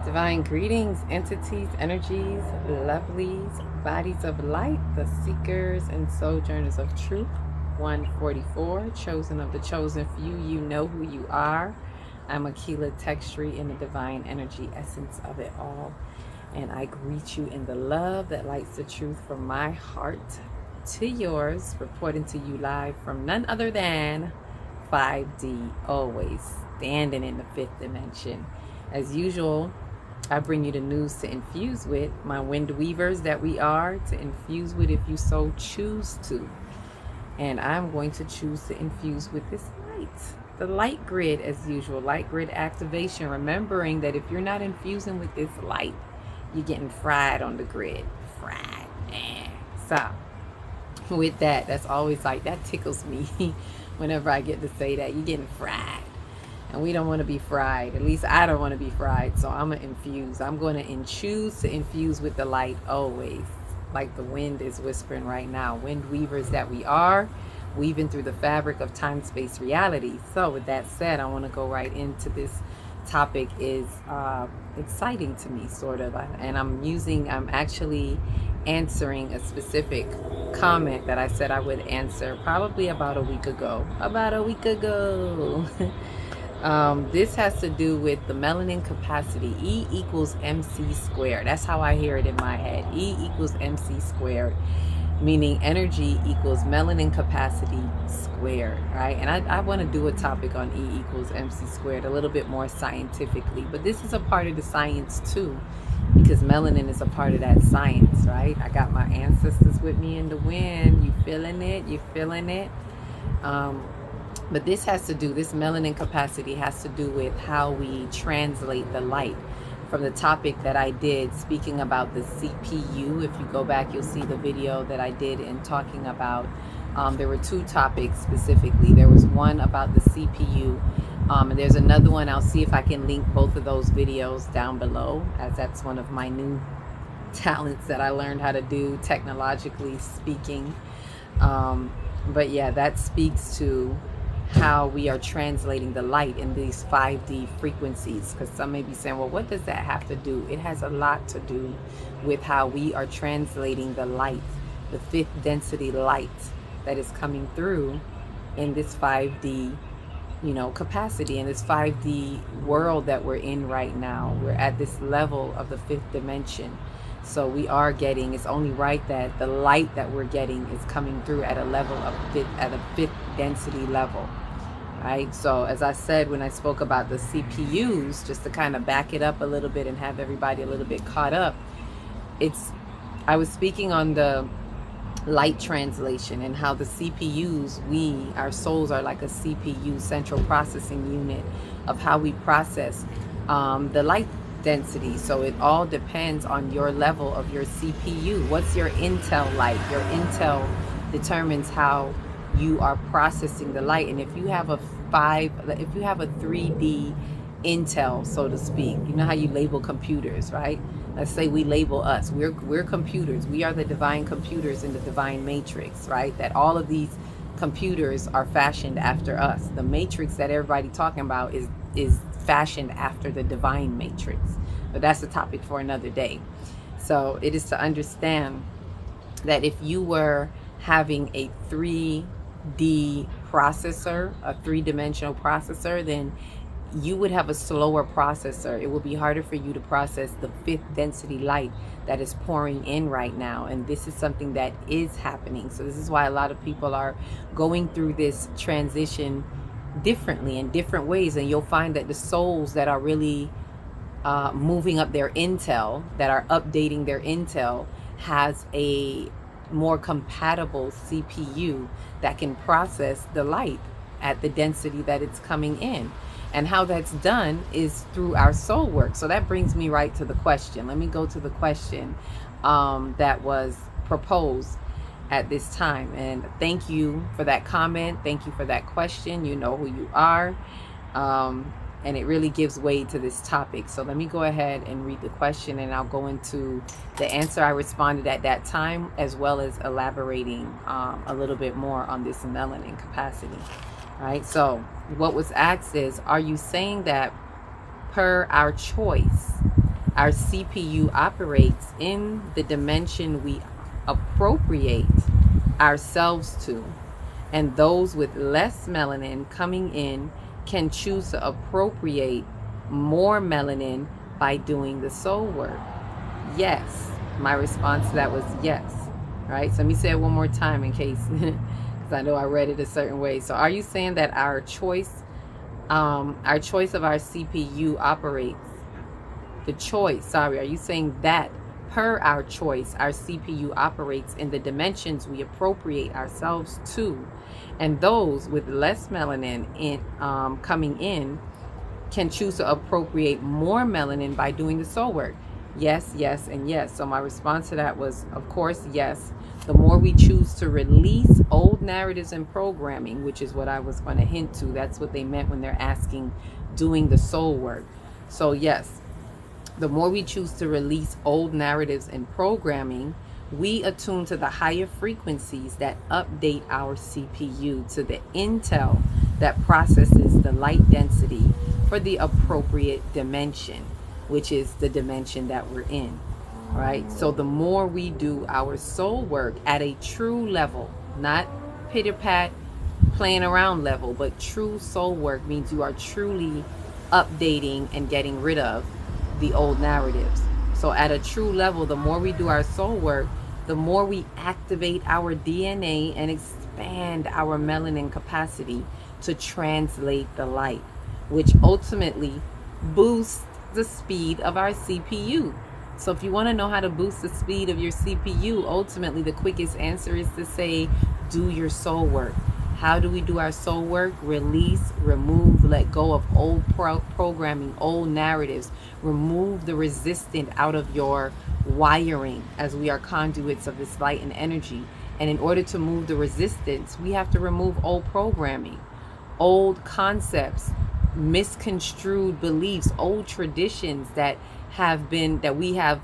Divine greetings, entities, energies, lovelies, bodies of light, the seekers and sojourners of truth. 144, chosen of the chosen few, you know who you are. I'm Akila Textry in the divine energy essence of it all. And I greet you in the love that lights the truth from my heart to yours, reporting to you live from none other than 5D, always standing in the fifth dimension. As usual, I bring you the news to infuse with, my wind weavers that we are, to infuse with if you so choose to. And I'm going to choose to infuse with this light. The light grid as usual, light grid activation, remembering that if you're not infusing with this light, you're getting fried on the grid. Fried. So with that, that's always like, that tickles me whenever I get to say that. You're getting fried. And we don't want to be fried. At least I don't want to be fried. So I'm going to infuse. I'm going to choose to infuse with the light always. Like the wind is whispering right now. Wind weavers that we are, weaving through the fabric of time, space, reality. So with that said, I want to go right into this topic. Is exciting to me, sort of. And I'm actually answering a specific comment that I said I would answer probably about a week ago. This has to do with the melanin capacity. E equals MC squared. That's how I hear it in my head. E equals MC squared, meaning energy equals melanin capacity squared, right? And I want to do a topic on E equals MC squared a little bit more scientifically, but this is a part of the science too, because melanin is a part of that science, right? I got my ancestors with me in the wind. You feeling it? You feeling it? But this has to do, this melanin capacity has to do with how we translate the light. From the topic that I did speaking about the CPU, if you go back, you'll see the video that I did in talking about, there were two topics specifically. There was one about the CPU, and there's another one. I'll see if I can link both of those videos down below, as that's one of my new talents that I learned how to do, technologically speaking. But yeah, that speaks to how we are translating the light in these 5D frequencies, because some may be saying, well, what does that have to do? It has a lot to do with how we are translating the light, the fifth density light that is coming through in this 5D capacity, in this 5D world that we're in right now. We're at this level of the fifth dimension. So we are getting, it's only right that the light that we're getting is coming through at a level of at a fifth density level, right? So as I said, when I spoke about the CPUs, just to kind of back it up a little bit and have everybody a little bit caught up, I was speaking on the light translation and how the CPUs, our souls are like a CPU, central processing unit, of how we process the light density. So it all depends on your level of your CPU. What's your Intel light? Your Intel determines how you are processing the light. And if you have a 3D Intel, so to speak, you know how you label computers, right? Let's say we label us. We're computers. We are the divine computers in the divine matrix, right? That all of these computers are fashioned after us. The matrix that everybody talking about is fashioned after the divine matrix. But that's a topic for another day. So it is to understand that if you were having a 3D processor, a three-dimensional processor, then you would have a slower processor. It will be harder for you to process the fifth density light that is pouring in right now. And this is something that is happening. So this is why a lot of people are going through this transition differently, in different ways. And you'll find that the souls that are really moving up their Intel, that are updating their Intel, has a more compatible CPU that can process the light at the density that it's coming in. And how that's done is through our soul work. So that brings me right to the question. Let me go to the question that was proposed at this time. And thank you for that comment. Thank you for that question. You know who you are. And it really gives way to this topic. So let me go ahead and read the question, and I'll go into the answer I responded at that time, as well as elaborating a little bit more on this melanin capacity. Right? So what was asked is, are you saying that per our choice, our CPU operates in the dimension we appropriate ourselves to. And those with less melanin coming in can choose to appropriate more melanin by doing the soul work. Yes. My response to that was yes. Right? So let me say it one more time in case, because I know I read it a certain way. So are you saying that our choice of our CPU operates, are you saying that per our choice, our CPU operates in the dimensions we appropriate ourselves to, and those with less melanin coming in can choose to appropriate more melanin by doing the soul work? Yes, yes, and yes. So my response to that was, of course, yes. The more we choose to release old narratives and programming, which is what I was going to hint to, that's what they meant when they're asking doing the soul work. So yes, the more we choose to release old narratives and programming, we attune to the higher frequencies that update our CPU to the intel that processes the light density for the appropriate dimension, which is the dimension that we're in, right? So the more we do our soul work at a true level, not pitter-pat, playing around level, but true soul work means you are truly updating and getting rid of the old narratives. So at a true level, the more we do our soul work, the more we activate our DNA and expand our melanin capacity to translate the light, which ultimately boosts the speed of our CPU. So if you want to know how to boost the speed of your CPU, ultimately the quickest answer is to say, do your soul work. How do we do our soul work? Release, remove, let go of old programming, old narratives. Remove the resistant out of your wiring, as we are conduits of this light and energy. And in order to move the resistance, we have to remove old programming, old concepts, misconstrued beliefs, old traditions that we have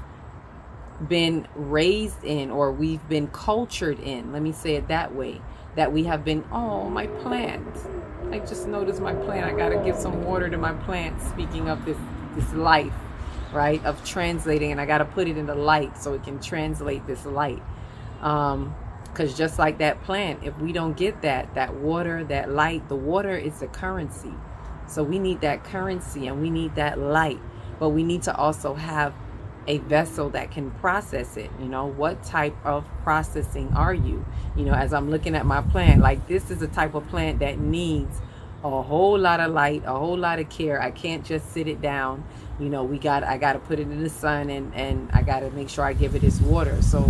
been raised in, or we've been cultured in. Let me say it that way. That we have been, oh, my plant. I just noticed my plant. I got to give some water to my plant. Speaking of this life, right, of translating, and I got to put it in the light so it can translate this light. Because just like that plant, if we don't get that water, that light, the water is the currency. So we need that currency and we need that light. But we need to also have a vessel that can process it. You know, what type of processing are you? You know, as I'm looking at my plant, like this is a type of plant that needs a whole lot of light, a whole lot of care. I can't just sit it down. You know, I got to put it in the sun, and I got to make sure I give it its water. So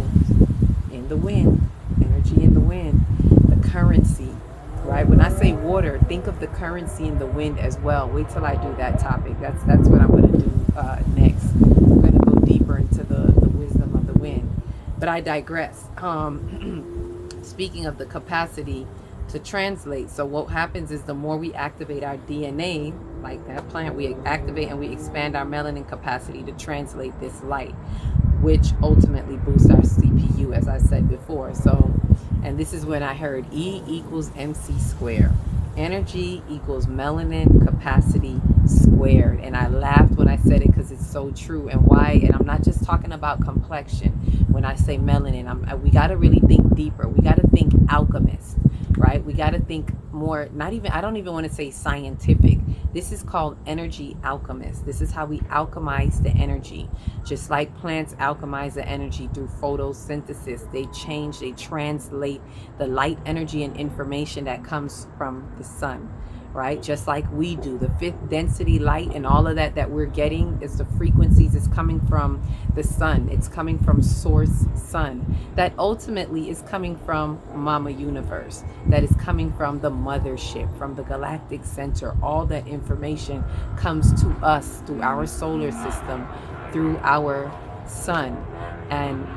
in the wind, energy in the wind, the currency, right? When I say water, think of the currency in the wind as well. Wait till I do that topic. That's what I'm going to do next. I'm going to go deeper into the wisdom of the wind. But I digress. Speaking of the capacity to translate, so what happens is the more we activate our DNA, like that plant, we activate and we expand our melanin capacity to translate this light, which ultimately boosts our CPU, as I said before. So, and this is when I heard E equals MC squared. Energy equals melanin capacity squared. And I laughed when I said it because it's so true. And why? And I'm not just talking about complexion. When I say melanin, we got to really think deeper. We got to think alchemist, right? We got to think more, I don't even want to say scientific. This is called energy alchemist. This is how we alchemize the energy. Just like plants alchemize the energy through photosynthesis. They translate the light, energy, and information that comes from the sun, right? Just like we do. The fifth density light and all of that we're getting is the frequencies. It's coming from the sun. It's coming from source sun. That ultimately is coming from Mama Universe. That is coming from the mothership, from the galactic center. All that information comes to us through our solar system, through our sun. And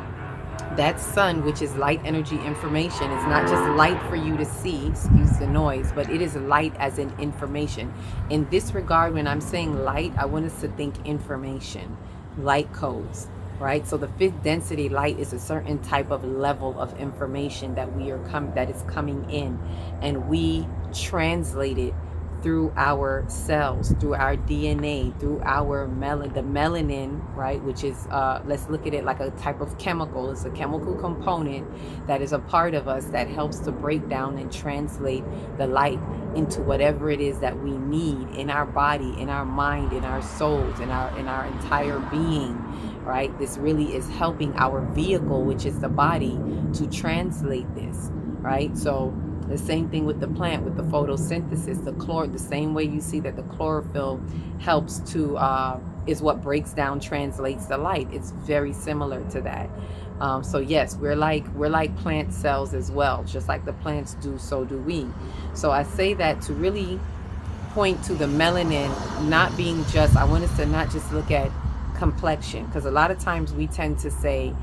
that sun, which is light, energy, information, is not just light for you to see, excuse the noise, but it is light as in information. In this regard, when I'm saying light, I want us to think information, light codes, right? So the fifth density light is a certain type of level of information that that is coming in, and we translate it through our cells, through our DNA, through our the melanin, right? Which is, let's look at it like a type of chemical. It's a chemical component that is a part of us that helps to break down and translate the light into whatever it is that we need in our body, in our mind, in our souls, in our entire being, right? This really is helping our vehicle, which is the body, to translate this, right? So the same thing with the plant, with the photosynthesis, the same way you see that the chlorophyll helps to, is what breaks down, translates the light. It's very similar to that. So yes, we're like plant cells as well. Just like the plants do, so do we. So I say that to really point to the melanin not being just, I want us to not just look at complexion, because a lot of times we tend to say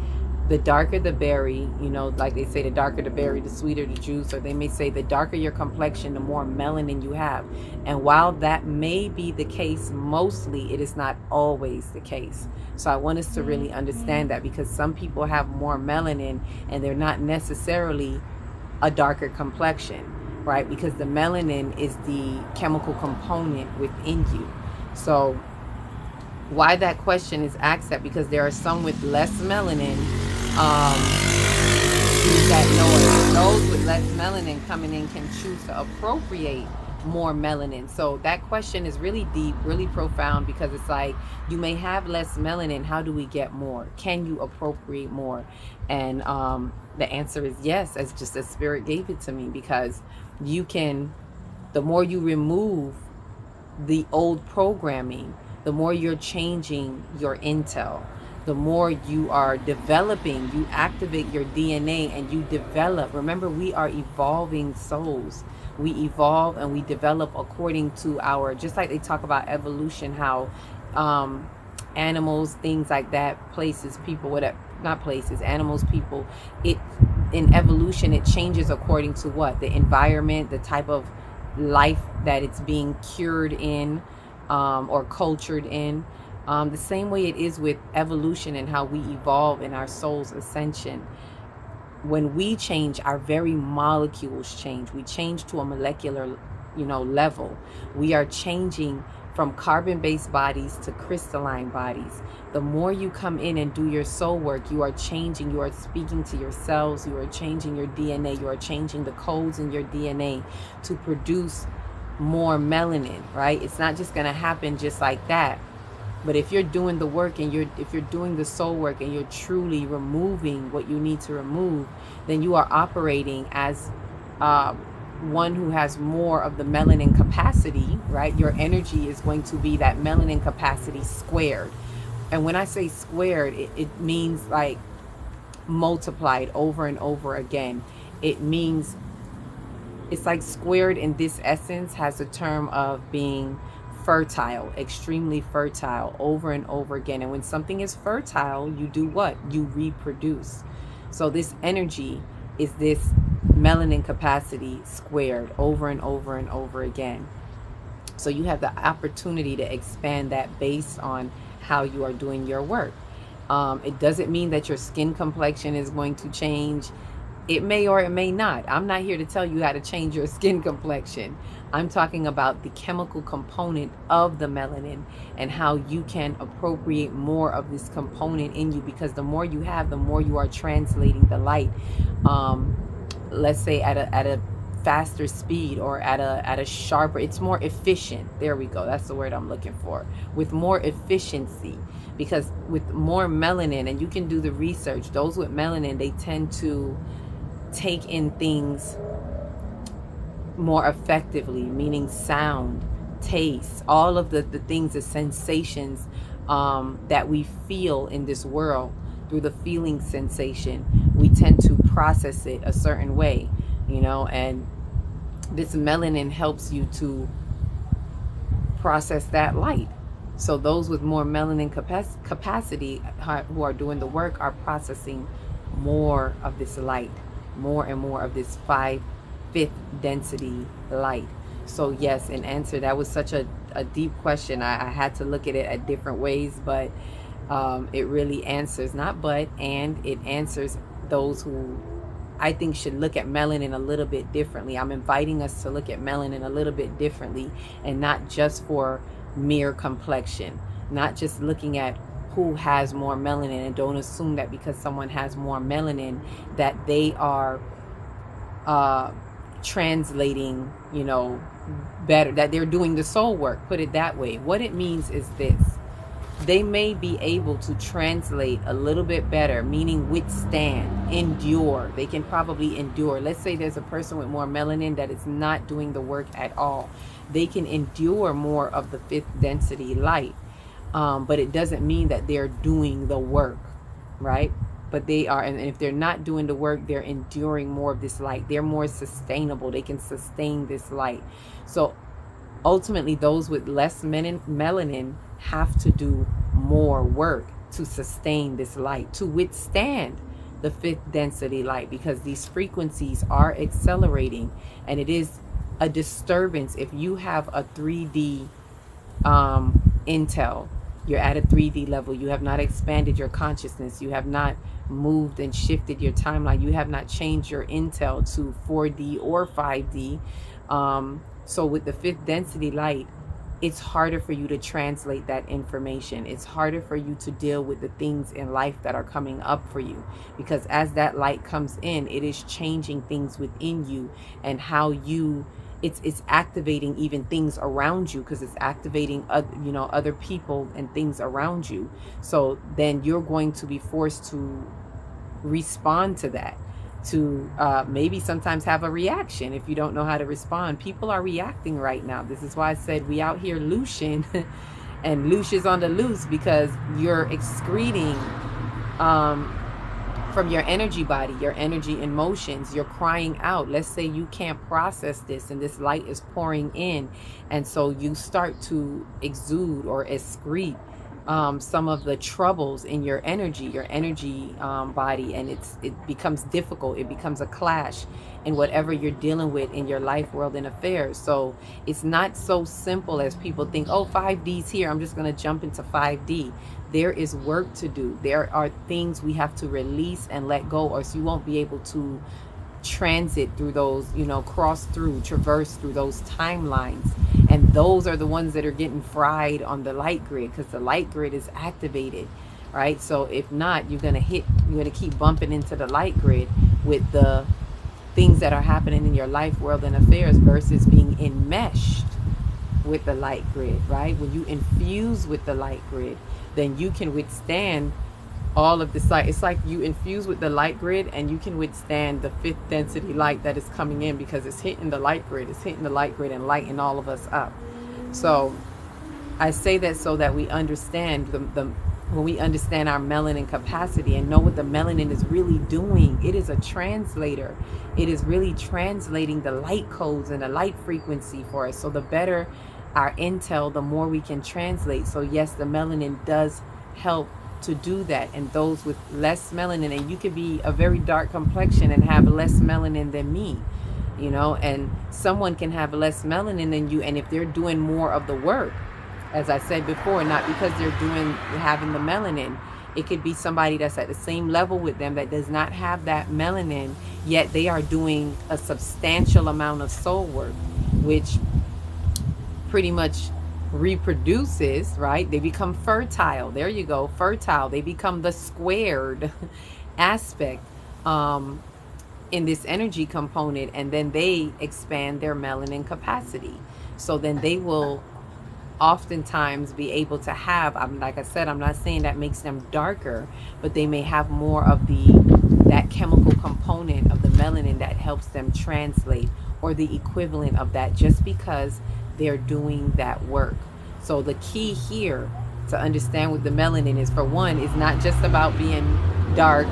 the darker the berry, you know, like they say, the darker the berry, the sweeter the juice, or they may say the darker your complexion, the more melanin you have. And while that may be the case, mostly it is not always the case. So I want us to really understand that, because some people have more melanin and they're not necessarily a darker complexion, right? Because the melanin is the chemical component within you. So why that question is asked, that because there are some with less melanin, that noise. Those with less melanin coming in can choose to appropriate more melanin. So that question is really deep, really profound, because it's like, you may have less melanin, how do we get more? Can you appropriate more? And the answer is yes, as just as Spirit gave it to me, because you can, the more you remove the old programming, the more you're changing your intel, the more you are developing, you activate your DNA and you develop. Remember, we are evolving souls. We evolve and we develop according to our, just like they talk about evolution, how animals, things like that, places, people, whatever, not places, animals, people, it, in evolution, it changes according to what? The environment, the type of life that it's being cured in, or cultured in. The same way it is with evolution and how we evolve in our soul's ascension. When we change, our very molecules change. We change to a molecular, level. We are changing from carbon-based bodies to crystalline bodies. The more you come in and do your soul work, you are changing, you are speaking to your cells, you are changing your DNA, you are changing the codes in your DNA to produce more melanin, right? It's not just going to happen just like that. But if you're doing the work and if you're doing the soul work and you're truly removing what you need to remove, then you are operating as one who has more of the melanin capacity, right? Your energy is going to be that melanin capacity squared. And when I say squared, it means like multiplied over and over again. It means, it's like squared in this essence has a term of being fertile, extremely fertile, over and over again. And when something is fertile, you do what? You reproduce. So this energy is this melanin capacity squared over and over and over again. So you have the opportunity to expand that based on how you are doing your work. It doesn't mean that your skin complexion is going to change. It may or it may not. I'm not here to tell you how to change your skin complexion. I'm talking about the chemical component of the melanin and how you can appropriate more of this component in you, because the more you have, the more you are translating the light. Let's say at a faster speed, or at a sharper, it's more efficient. There we go. That's the word I'm looking for. With more efficiency, because with more melanin, and you can do the research, those with melanin, they tend to take in things more effectively, meaning sound, taste, all of the things, the sensations that we feel in this world. Through the feeling sensation, we tend to process it a certain way, and this melanin helps you to process that light. So those with more melanin capacity who are doing the work are processing more of this light, more and more of this 5/5 density light. So yes, in answer, that was such a deep question. I had to look at it at different ways, but it really answers, not but, and it answers those who I think should look at melanin a little bit differently. I'm inviting us to look at melanin a little bit differently, and not just for mere complexion, not just looking at who has more melanin, and don't assume that because someone has more melanin that they are translating, you know, better, that they're doing the soul work. Put it that way. What it means is this: they may be able to translate a little bit better, meaning withstand, endure. They can probably endure. Let's say there's a person with more melanin that is not doing the work at all. They can endure more of the fifth density light, but it doesn't mean that they're doing the work, right? But they are, and if they're not doing the work, they're enduring more of this light. They're more sustainable. They can sustain this light. So ultimately, those with less melanin have to do more work to sustain this light, to withstand the fifth density light, because these frequencies are accelerating, and it is a disturbance. If you have a 3D intel, you're at a 3D level, you have not expanded your consciousness, you have not moved and shifted your timeline, you have not changed your intel to 4D or 5D. So with the fifth density light, it's harder for you to translate that information. It's harder for you to deal with the things in life that are coming up for you, because as that light comes in, it is changing things within you, and how you, it's activating even things around you, because it's activating other people and things around you. So then you're going to be forced to respond to that, to maybe sometimes have a reaction if you don't know how to respond. People are reacting right now. This is why I said we out here loosing and loose is on the loose, because you're excreting from your energy body, your energy emotions. You're crying out. Let's say you can't process this and this light is pouring in, and so you start to exude or excrete some of the troubles in your energy body, and it becomes difficult. It becomes a clash in whatever you're dealing with in your life, world, and affairs. So it's not so simple as people think. Oh, 5D's here, I'm just going to jump into 5D. There is work to do. There are things we have to release and let go, or else you won't be able to transit through those, traverse through those timelines. And those are the ones that are getting fried on the light grid, because the light grid is activated, right? So if not, you're going to keep bumping into the light grid with the things that are happening in your life, world, and affairs, versus being enmeshed with the light grid, right? When you infuse with the light grid, then you can withstand all of this light. It's like you infuse with the light grid, and you can withstand the fifth density light that is coming in, because it's hitting the light grid. It's hitting the light grid and lighting all of us up. So I say that so that we understand when we understand our melanin capacity and know what the melanin is really doing. It is a translator. It is really translating the light codes and the light frequency for us. So the better our intel, the more we can translate. So yes, the melanin does help to do that. And those with less melanin, and you could be a very dark complexion and have less melanin than me, and someone can have less melanin than you, and if they're doing more of the work, as I said before, not because they're having the melanin, it could be somebody that's at the same level with them that does not have that melanin, yet they are doing a substantial amount of soul work, which pretty much reproduces, right? They become fertile. There you go, fertile. They become the squared aspect in this energy component, and then they expand their melanin capacity. So then they will oftentimes be able to have, like I said, I'm not saying that makes them darker, but they may have more of that chemical component of the melanin that helps them translate, or the equivalent of that, just because they're doing that work. So the key here to understand with the melanin is, for one, it's not just about being dark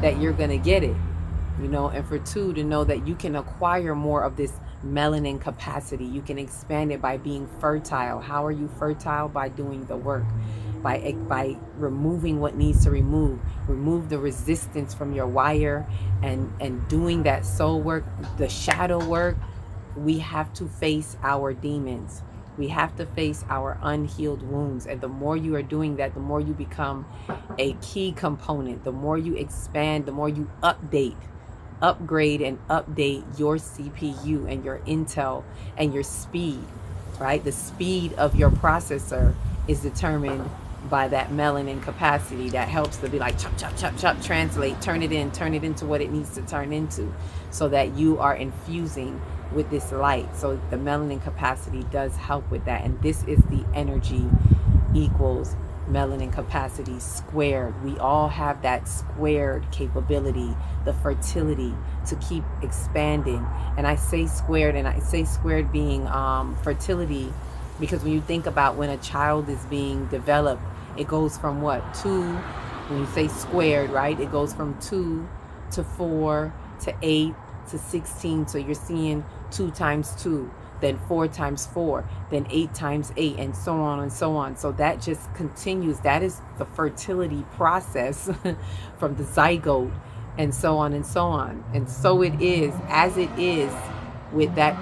that you're going to get it, and for two, to know that you can acquire more of this melanin capacity. You can expand it by being fertile. How are you fertile? By doing the work, by removing what needs to remove the resistance from your wire, and doing that soul work, the shadow work. We have to face our demons. We have to face our unhealed wounds. And the more you are doing that, the more you become a key component. The more you expand, the more you update upgrade and update your CPU and your Intel and your speed, right? The speed of your processor is determined by that melanin capacity that helps to be like chop, chop, chop, chop, translate, turn it into what it needs to turn into, so that you are infusing with this light. So the melanin capacity does help with that. And this is the energy equals melanin capacity squared. We all have that squared capability, the fertility to keep expanding. And I say squared, and I say squared being fertility, because when you think about when a child is being developed, it goes from what? 2, when you say squared, right? It goes from 2 to 4 to 8 to 16. So you're seeing 2 times 2, then 4 times 4, then 8 times 8, and so on and so on. So that just continues. That is the fertility process from the zygote, and so on and so on. And so it is, as it is with that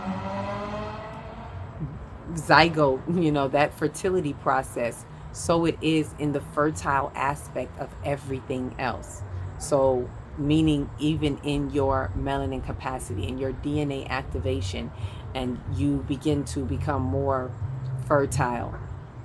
zygote, you know, that fertility process, so it is in the fertile aspect of everything else. So meaning even in your melanin capacity, in your DNA activation, and you begin to become more fertile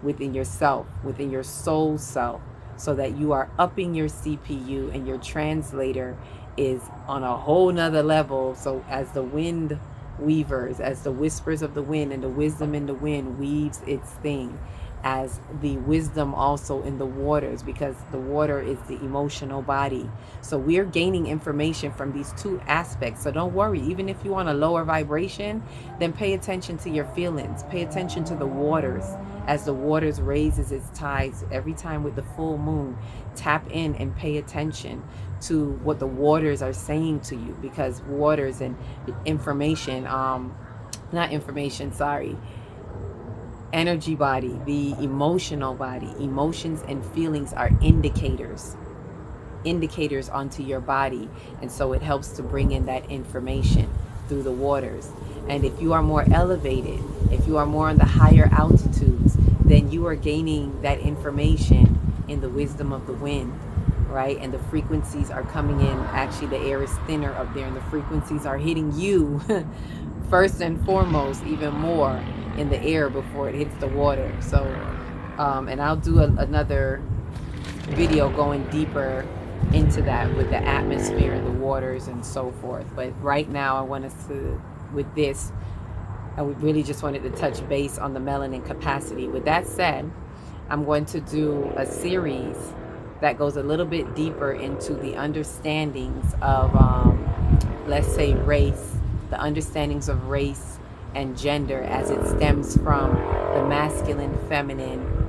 within yourself, within your soul self, so that you are upping your CPU and your translator is on a whole nother level. So as the wind weavers, as the whispers of the wind and the wisdom in the wind weaves its thing, as the wisdom also in the waters, because the water is the emotional body. So we're gaining information from these two aspects. So don't worry, even if you want a lower vibration, then pay attention to your feelings, pay attention to the waters. As the waters raises its tides every time with the full moon, tap in and pay attention to what the waters are saying to you, because waters and information, not information, sorry, energy body, the emotional body, emotions and feelings are indicators onto your body. And so it helps to bring in that information through the waters. And if you are more elevated, if you are more on the higher altitudes, then you are gaining that information in the wisdom of the wind, right? And the frequencies are coming in. Actually, the air is thinner up there, and the frequencies are hitting you first and foremost, even more in the air before it hits the water. So and I'll do another video going deeper into that with the atmosphere and the waters and so forth. But right now I want us to, with this, I really just wanted to touch base on the melanin capacity. With that said, I'm going to do a series that goes a little bit deeper into the understandings of let's say race, the understandings of race and gender, as it stems from the masculine feminine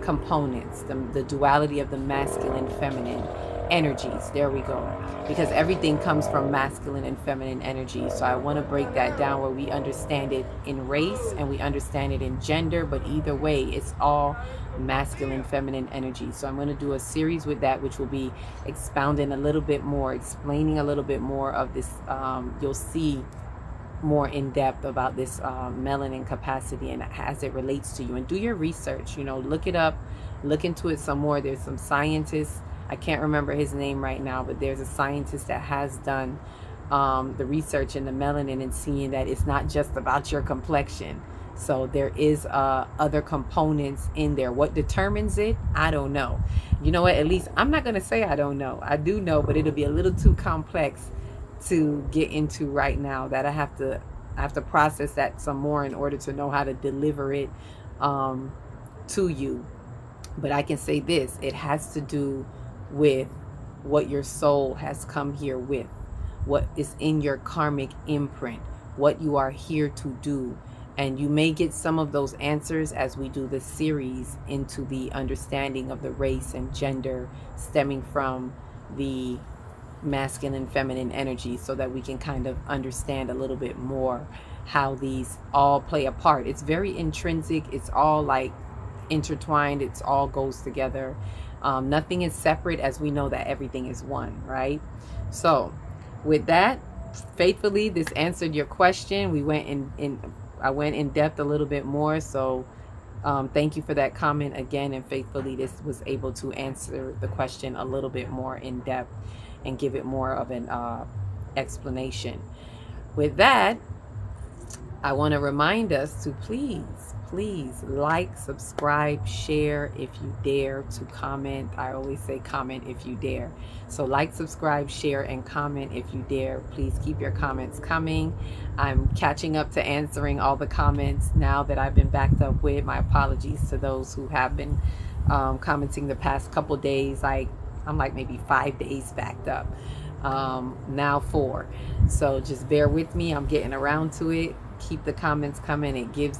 components, the duality of the masculine feminine energies. There we go. Because everything comes from masculine and feminine energy. So I want to break that down where we understand it in race and we understand it in gender, but either way it's all masculine feminine energy. So I'm going to do a series with that, which will be expounding a little bit more, explaining a little bit more of this. You'll see more in depth about this melanin capacity and as it relates to you. And do your research, you know, look it up, look into it some more. There's some scientists, I can't remember his name right now, but there's a scientist that has done the research in the melanin and seeing that it's not just about your complexion. So there is other components in there. What determines it? I don't know. You know what? At least I'm not going to say I don't know. I do know, but it'll be a little too complex to get into right now. That I have to process that some more in order to know how to deliver it to you. But I can say this: it has to do with what your soul has come here with, what is in your karmic imprint, what you are here to do. And you may get some of those answers as we do this series into the understanding of the race and gender stemming from the masculine and feminine energy, so that we can kind of understand a little bit more how these all play a part. It's very intrinsic. It's all like intertwined. It's all goes together. Nothing is separate, as we know that everything is one, right? So with that, faithfully, this answered your question. We went I went in depth a little bit more. So thank you for that comment again. And faithfully, this was able to answer the question a little bit more in depth and give it more of an explanation. With that, I want to remind us to please like, subscribe, share if you dare, to comment. I always say comment if you dare. So like, subscribe, share, and comment if you dare. Please keep your comments coming. I'm catching up to answering all the comments now that I've been backed up with. My apologies to those who have been commenting the past couple days. I'm like maybe 5 days backed up. Now 4. So just bear with me. I'm getting around to it. Keep the comments coming. It gives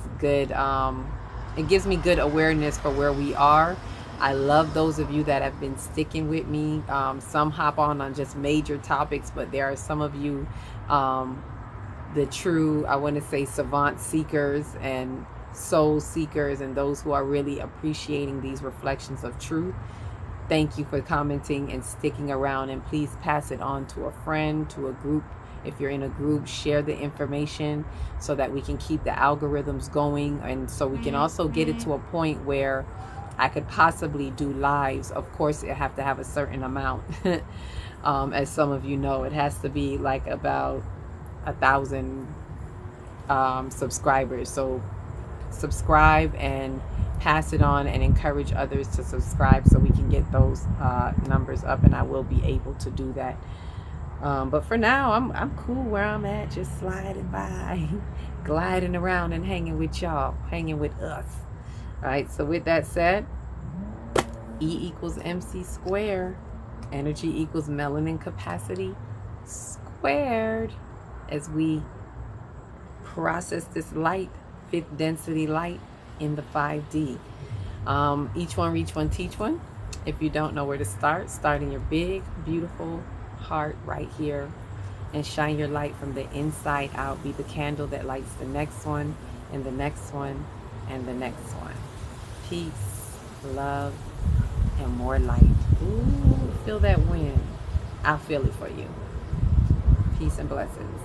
me good awareness for where we are. I love those of you that have been sticking with me. Some hop on just major topics, but there are some of you, the true, I want to say, savant seekers and soul seekers, and those who are really appreciating these reflections of truth. Thank you for commenting and sticking around, and please pass it on to a friend, to a group. If you're in a group, share the information so that we can keep the algorithms going, and so we can also get it to a point where I could possibly do lives. Of course, it have to have a certain amount. As some of you know, it has to be like about 1,000 subscribers. So subscribe and pass it on and encourage others to subscribe so we can get those numbers up, and I will be able to do that. But for now, I'm cool where I'm at, just sliding by, gliding around and hanging with y'all, hanging with us. All right, so with that said, E equals MC squared. Energy equals melanin capacity squared. As we process this light, 5th density light in the 5D. Each one reach one, teach one. If you don't know where to start in your big, beautiful heart right here, and shine your light from the inside out. Be the candle that lights the next one, and the next one, and the next one. Peace, love, and more light. Ooh, feel that wind. I'll feel it for you. Peace and blessings.